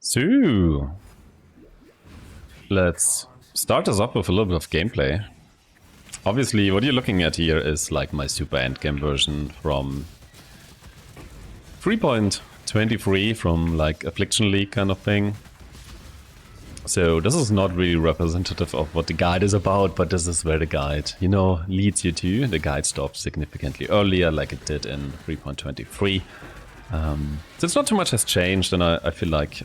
So, let's start us up with a little bit of gameplay. Obviously, what you're looking at here is like my super endgame version from 3.23 from like Affliction League kind of thing. So this is not really representative of what the guide is about, but this is where the guide, you know, leads you to. The guide stops significantly earlier like it did in 3.23. Since not too much has changed, and I feel like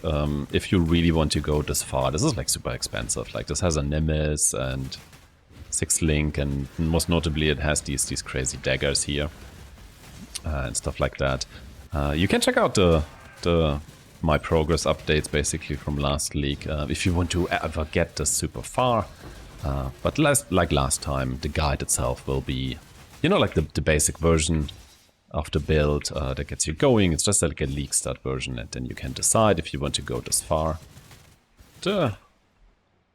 if you really want to go this far, this is like super expensive. Like this has a Nimbus and 6 Link, and most notably it has these crazy daggers here and stuff like that. You can check out the my progress updates basically from last league if you want to ever get this super far. But like last time, the guide itself will be, you know, like the basic version of the build that gets you going. It's just like a league start version, and then you can decide if you want to go this far. The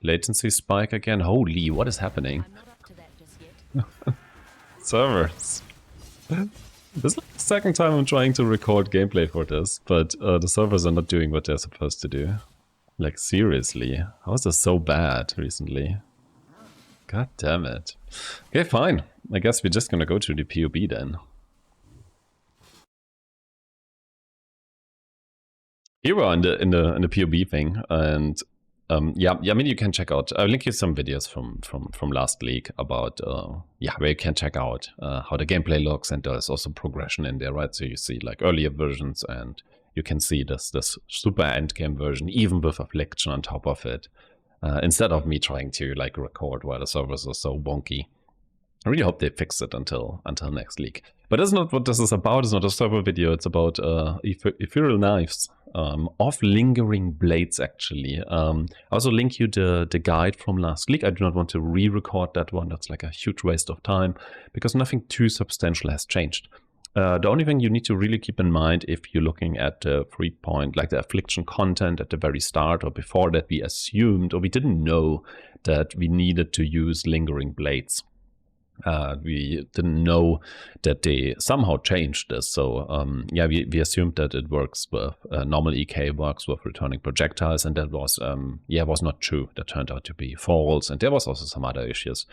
latency spike again. Holy, what is happening? I'm not up to that just yet. Servers. This is like the second time I'm trying to record gameplay for this, but the servers are not doing what they're supposed to do. Like seriously, how is this so bad recently? God damn it. Okay, fine. I guess we're just gonna go to the POB then. Here we are in the POB thing, and yeah, I mean you can check out. I'll link you some videos from last league about yeah, where you can check out how the gameplay looks, and there's also progression in there, right? So you see like earlier versions, and you can see this super endgame version, even with Affliction on top of it. Instead of me trying to like record while the servers are so wonky. I really hope they fix it until next league. But that's not what this is about. It's not a server video. It's about Ethereal knives of lingering blades, actually. I also link you the guide from last league. I do not want to re-record that one. That's like a huge waste of time because nothing too substantial has changed. The only thing you need to really keep in mind if you're looking at the 3 like the Affliction content at the very start or before that, we assumed or we didn't know that we needed to use lingering blades. We didn't know that they somehow changed this, so yeah, we assumed that it works with normal EK works with returning projectiles, and that was yeah, was not true. That turned out to be false, and there was also some other issues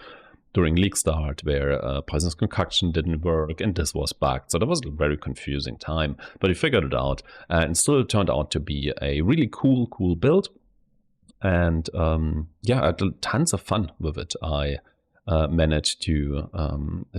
during league start where Poisonous Concoction didn't work, and this was bugged, so that was a very confusing time, but we figured it out, and still turned out to be a really cool build, and yeah, I had tons of fun with it. I managed to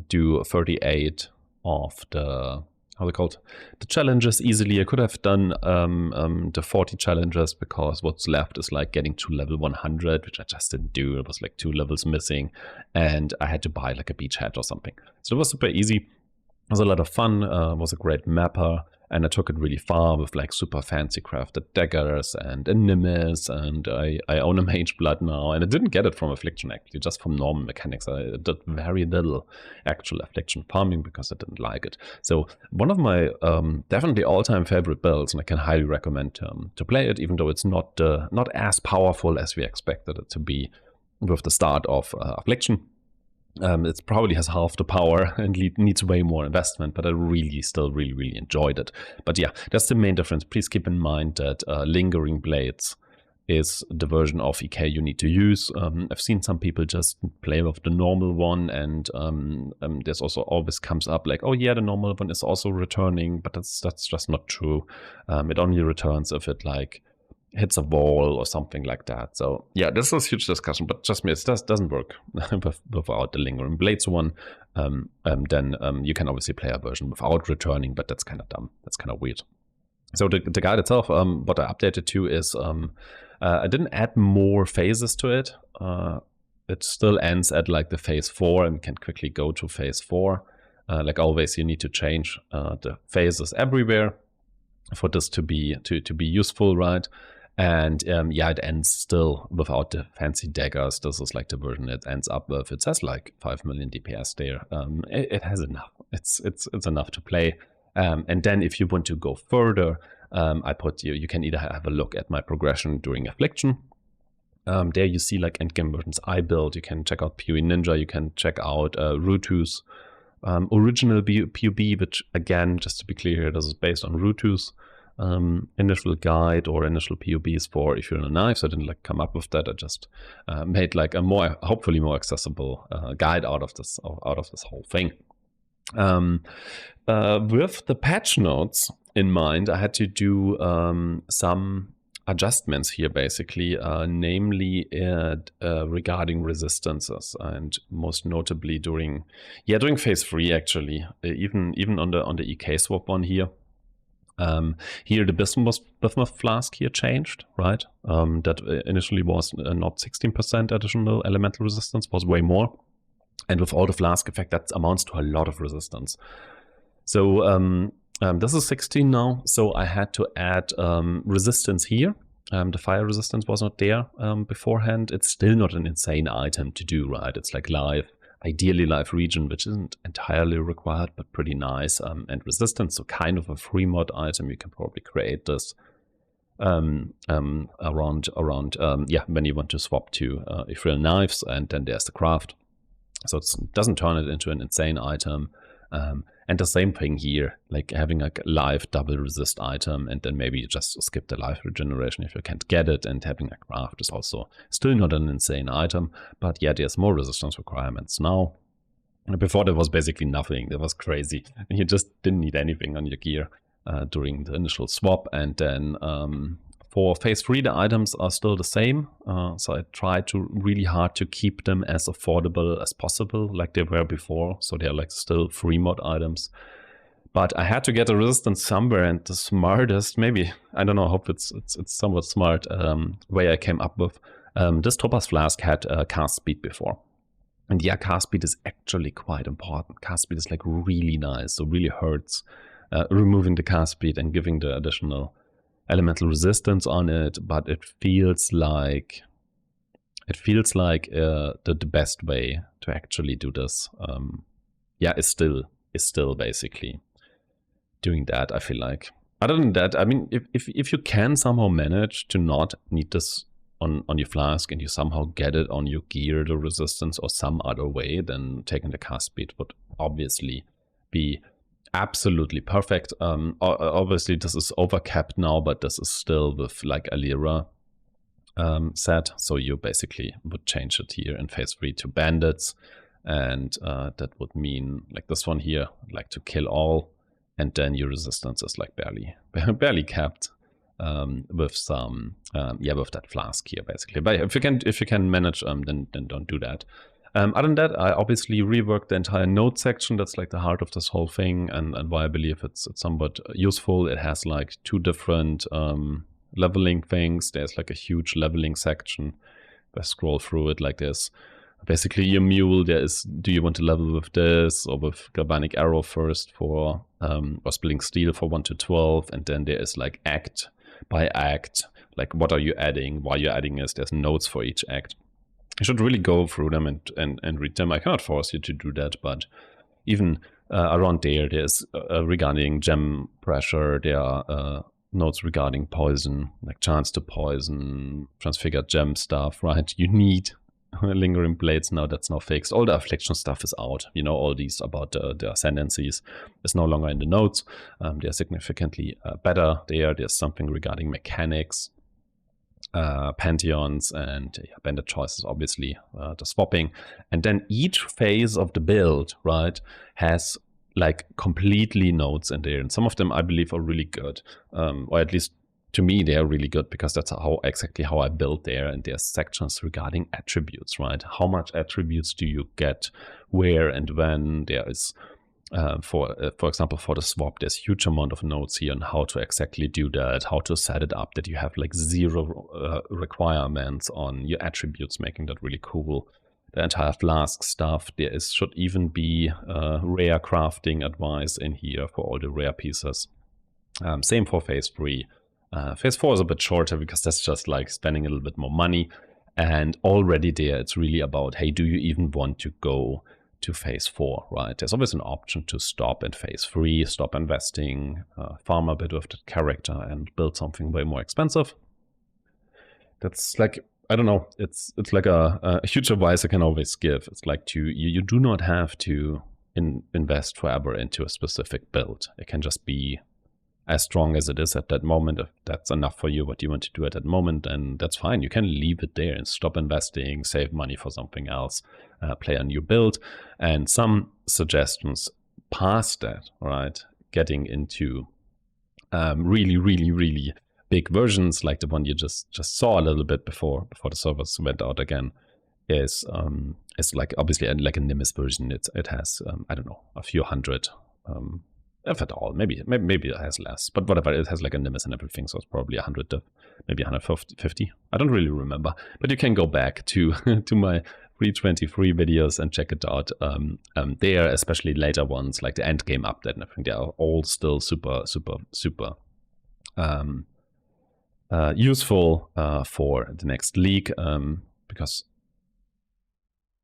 do 38 of the, how they called, the challenges easily. I could have done the 40 challenges because what's left is like getting to level 100, which I just didn't do. It was like 2 levels missing, and I had to buy like a beachhead or something. So it was super easy. It was a lot of fun. It was a great mapper. And I took it really far with like super fancy crafted daggers and a Nimbus, and I own a Mage Blood now, and I didn't get it from Affliction actually, just from normal mechanics. I did very little actual Affliction farming because I didn't like it. So one of my definitely all-time favorite builds, and I can highly recommend to play it, even though it's not as powerful as we expected it to be with the start of Affliction. It probably has half the power and needs way more investment, but I still really enjoyed it. But yeah, that's the main difference. Please keep in mind that Lingering Blades is the version of EK you need to use. I've seen some people just play with the normal one, and there's also always comes up like, oh yeah, the normal one is also returning, but that's just not true. It only returns if it like hits a wall or something like that. So yeah, this is a huge discussion, but trust me, it doesn't work without the Lingering Blades one. Then you can obviously play a version without returning, but that's kind of dumb. That's kind of weird. So the guide itself, what I updated to is I didn't add more phases to it. It still ends at like the phase 4, and we can quickly go to phase 4. Like always, you need to change the phases everywhere for this to be useful, right? And yeah, it ends still without the fancy daggers. This is like the version it ends up with. It says like 5 million DPS there. It has enough. It's enough to play. And then if you want to go further, I put you can either have a look at my progression during Affliction. There you see like endgame versions I built. You can check out PoE Ninja. You can check out Rutu's original PoB, which again, just to be clear, this is based on Rutu's. initial guide or initial POBs for Ethereal Knives. I didn't like come up with that. I just made like a more, hopefully more accessible guide out of this whole thing. With the patch notes in mind, I had to do some adjustments here, basically, namely regarding resistances, and most notably during phase 3, actually, even on the EK swap one here. Here the bismuth flask here changed, right? That initially was not 16% additional elemental resistance, was way more. And with all the flask effect, that amounts to a lot of resistance. So this is 16 now, so I had to add resistance here. The fire resistance was not there beforehand. It's still not an insane item to do, right? It's like live, ideally live region, which isn't entirely required, but pretty nice. And resistance, so kind of a free mod item. You can probably create this around when you want to swap to Ethereal Knives, and then there's the craft. So it doesn't turn it into an insane item. And the same thing here, like having a live double resist item, and then maybe you just skip the life regeneration if you can't get it, and having a craft is also still not an insane item, but yeah, there's more resistance requirements now. Before there was basically nothing. That was crazy. And you just didn't need anything on your gear during the initial swap. And then for phase 3, the items are still the same. So I tried to really hard to keep them as affordable as possible, like they were before. So they're like still free mod items. But I had to get a resistance somewhere, and the smartest, maybe, I don't know, I hope it's somewhat smart, way I came up with. This Topaz Flask had cast speed before. And yeah, cast speed is actually quite important. Cast speed is like really nice, so really hurts removing the cast speed and giving the additional elemental resistance on it, but it feels like the best way to actually do this. Is still basically doing that. I feel like, other than that, I mean, if you can somehow manage to not need this on your flask, and you somehow get it on your gear, the resistance, or some other way, then taking the cast speed would obviously be absolutely perfect. Obviously this is overcapped now, but this is still with like a Lyra set, so you basically would change it here in phase 3 to bandits, and that would mean like this one here, like to kill all, and then your resistance is like barely capped with some with that flask here, basically. But if you can manage, then don't do that. Other than that, I obviously reworked the entire node section. That's like the heart of this whole thing, and why I believe it's somewhat useful. It has like 2 different leveling things. There's like a huge leveling section. If I scroll through it, like there's basically your mule. There is, do you want to level with this or with galvanic arrow first for or splitting steel for 1 to 12, and then there is like act by act, like what are you adding? Why you're adding is there's notes for each act. You should really go through them and read them. I cannot force you to do that, but even around there's regarding gem pressure, there are notes regarding poison, like chance to poison, transfigured gem stuff, right? You need lingering blades now, that's now fixed. All the affliction stuff is out. You know, all these about the ascendancies is no longer in the notes. They're significantly better there. There's something regarding mechanics, pantheons, and bandit choices, obviously, the swapping. And then each phase of the build, right, has like completely notes in there. And some of them I believe are really good, or at least to me they are really good, because that's exactly how I built there. And there's sections regarding attributes, right? How much attributes do you get, where and when? There is for example, for the swap, there's huge amount of notes here on how to exactly do that, how to set it up that you have like 0 requirements on your attributes, making that really cool. The entire Flask stuff, should even be rare crafting advice in here for all the rare pieces. Same for phase 3. Phase 4 is a bit shorter because that's just like spending a little bit more money, and already there it's really about, hey, do you even want to go to phase 4, right? There's always an option to stop in phase 3, stop investing, farm a bit with the character and build something way more expensive. That's like, I don't know, it's like a huge advice I can always give. It's like you do not have to invest forever into a specific build. It can just be as strong as it is at that moment. If that's enough for you, what you want to do at that moment, and that's fine. You can leave it there and stop investing, save money for something else, play a new build. And some suggestions past that, right? Getting into really big versions like the one you just saw a little bit before the servers went out again, is like obviously like a Nimbus version. It has I don't know, a few hundred, if at all. Maybe it has less, but whatever. It has like a Nimbus and everything, so it's probably 100 to maybe 150. I don't really remember, but you can go back to to my 323 videos and check it out. There, especially later ones like the Endgame update and everything, they are all still super useful for the next league, because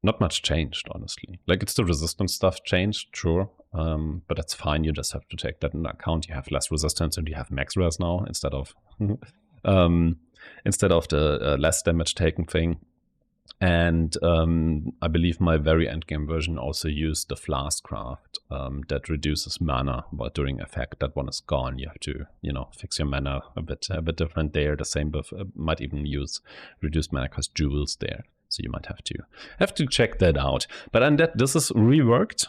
not much changed, honestly. Like, it's the resistance stuff changed, sure, but that's fine. You just have to take that into account. You have less resistance and you have max res now instead of the less damage taken thing. And I believe my very endgame version also used the Flask craft that reduces mana but during effect. That one is gone. You have to, fix your mana a bit different there. The same with might even use reduced mana cost jewels there. So you might have to check that out. But and that this is reworked.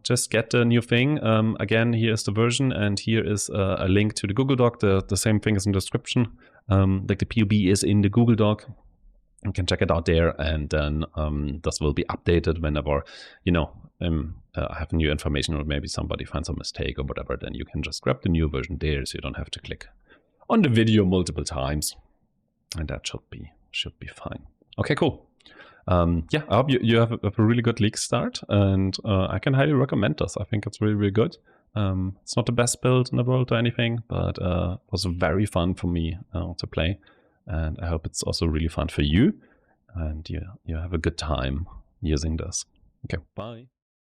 Just get the new thing. Again, here is the version, and here is a link to the Google Doc. The same thing is in the description. Like the POB is in the Google Doc. You can check it out there, and then this will be updated whenever I have new information, or maybe somebody finds a mistake or whatever. Then you can just grab the new version there, so you don't have to click on the video multiple times, and that should be fine. Okay, cool. Yeah, I hope you have a really good league start, and I can highly recommend this. I think it's really good. It's not the best build in the world or anything, but it was very fun for me to play. And I hope it's also really fun for you, and you have a good time using this. Okay, bye.